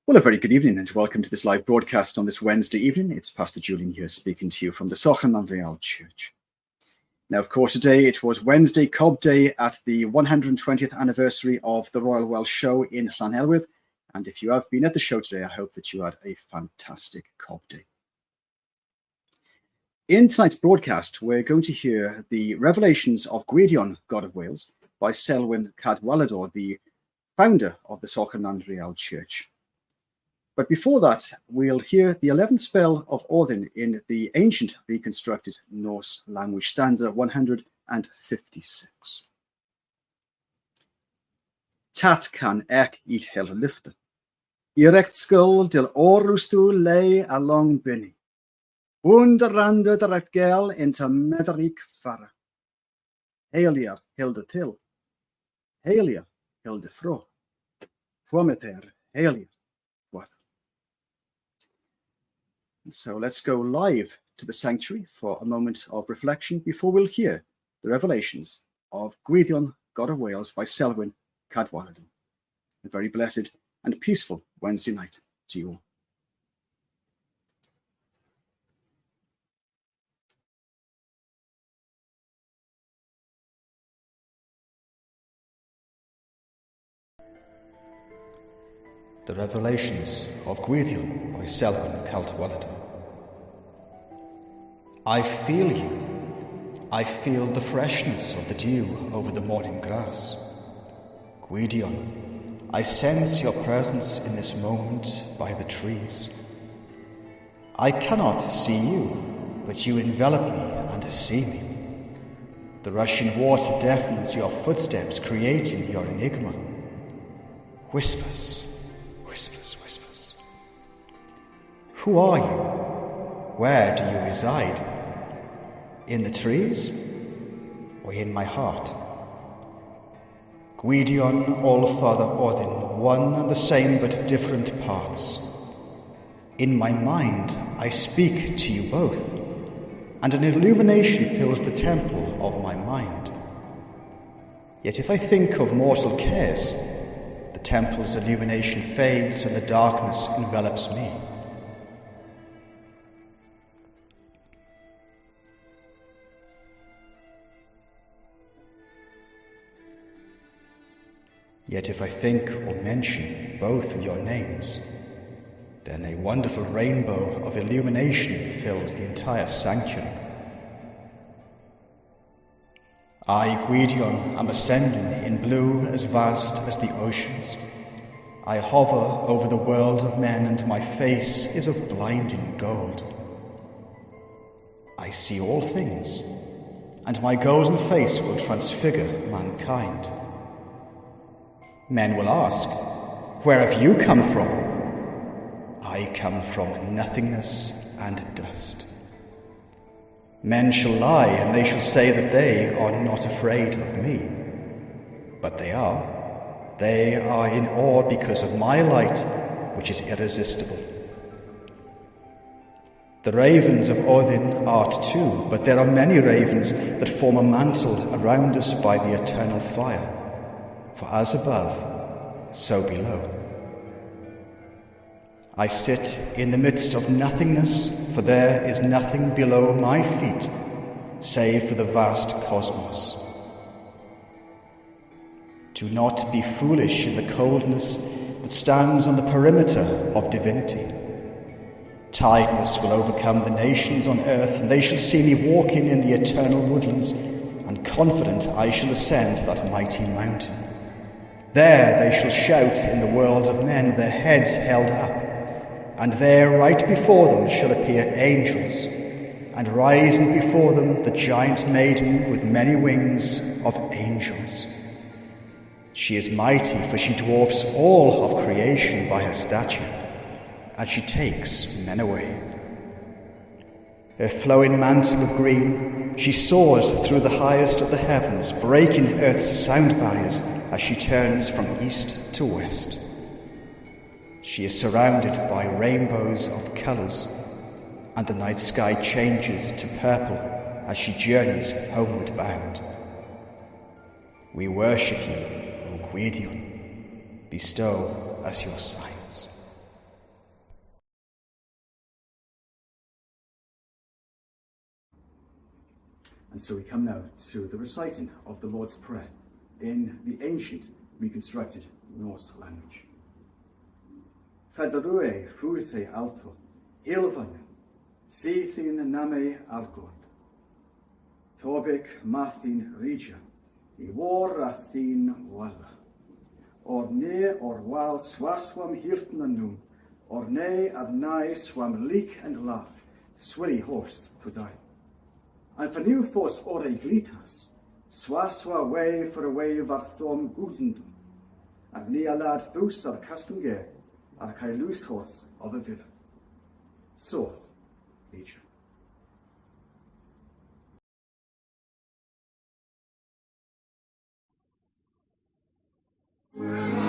Well, a very good evening and welcome to this live broadcast on this Wednesday evening. It's Pastor Julian here speaking to you from the Sochan Landreal Church. Now, of course, today it was Wednesday Cob Day at the 120th anniversary of the Royal Welsh Show in Llanelwydd. And if you have been at the show today, I hope that you had a fantastic Cob Day. In tonight's broadcast, we're going to hear the Revelations of Gwydion, God of Wales, by Selwyn Cadwaladr, the founder of the Sochan Landreal Church. But before that, we'll hear the 11th spell of Odin in the ancient reconstructed Norse language, stanza 156. Tat kan ek it hel lyfte. Irekt skuld til orlustu lei along binny. Underrande direct gel into medrik fara. Helia hilde til. Helia hilde fro. Formeter helia. So let's go live to the sanctuary for a moment of reflection before we'll hear the revelations of Gwydion, God of Wales by Selwyn Cadwaladr. A very blessed and peaceful Wednesday night to you all. The Revelations of Gwydion by Selwyn Cadwaladr. I feel you. I feel the freshness of the dew over the morning grass. Gwydion, I sense your presence in this moment by the trees. I cannot see you, but you envelop me and see me. The rushing water deafens your footsteps, creating your enigma. Whispers. Whispers, whispers. Who are you? Where do you reside? In the trees or in my heart? Gwydion, All-Father Odin, one and the same but different paths. In my mind I speak to you both, and an illumination fills the temple of my mind. Yet if I think of mortal cares, the temple's illumination fades and the darkness envelops me. Yet if I think or mention both of your names, then a wonderful rainbow of illumination fills the entire sanctuary. I, Gwydion, am ascending in blue as vast as the oceans. I hover over the world of men, and my face is of blinding gold. I see all things, and my golden face will transfigure mankind. Men will ask, where have you come from? I come from nothingness and dust. Men shall lie, and they shall say that they are not afraid of me. But they are. They are in awe because of my light, which is irresistible. The ravens of Odin art too, but there are many ravens that form a mantle around us by the eternal fire. For as above, so below. I sit in the midst of nothingness, for there is nothing below my feet, save for the vast cosmos. Do not be foolish in the coldness that stands on the perimeter of divinity. Tiredness will overcome the nations on earth, and they shall see me walking in the eternal woodlands, and confident I shall ascend that mighty mountain. There they shall shout in the world of men, their heads held up. And there, right before them, shall appear angels, and rising before them the giant maiden with many wings of angels. She is mighty, for she dwarfs all of creation by her stature, and she takes men away. Her flowing mantle of green, she soars through the highest of the heavens, breaking earth's sound barriers as she turns from east to west. She is surrounded by rainbows of colours, and the night sky changes to purple as she journeys homeward bound. We worship you, O Gwydion. Bestow us your signs. And so we come now to the reciting of the Lord's Prayer in the ancient reconstructed Norse language. Federue furthe alto, hilvanya, sithin name algord. Tobek mathin regia, I warrathin walla. Or ne or wal swaswam hirtnanum, or ne ad nai swam leak and laugh, swilly horse to die. And for new force ore glitas, swaswa way for a wave ar thom gudendum, and ne alad fus ar custom ge, ar kai loose horse of a villa. Soth, nature. Thank you.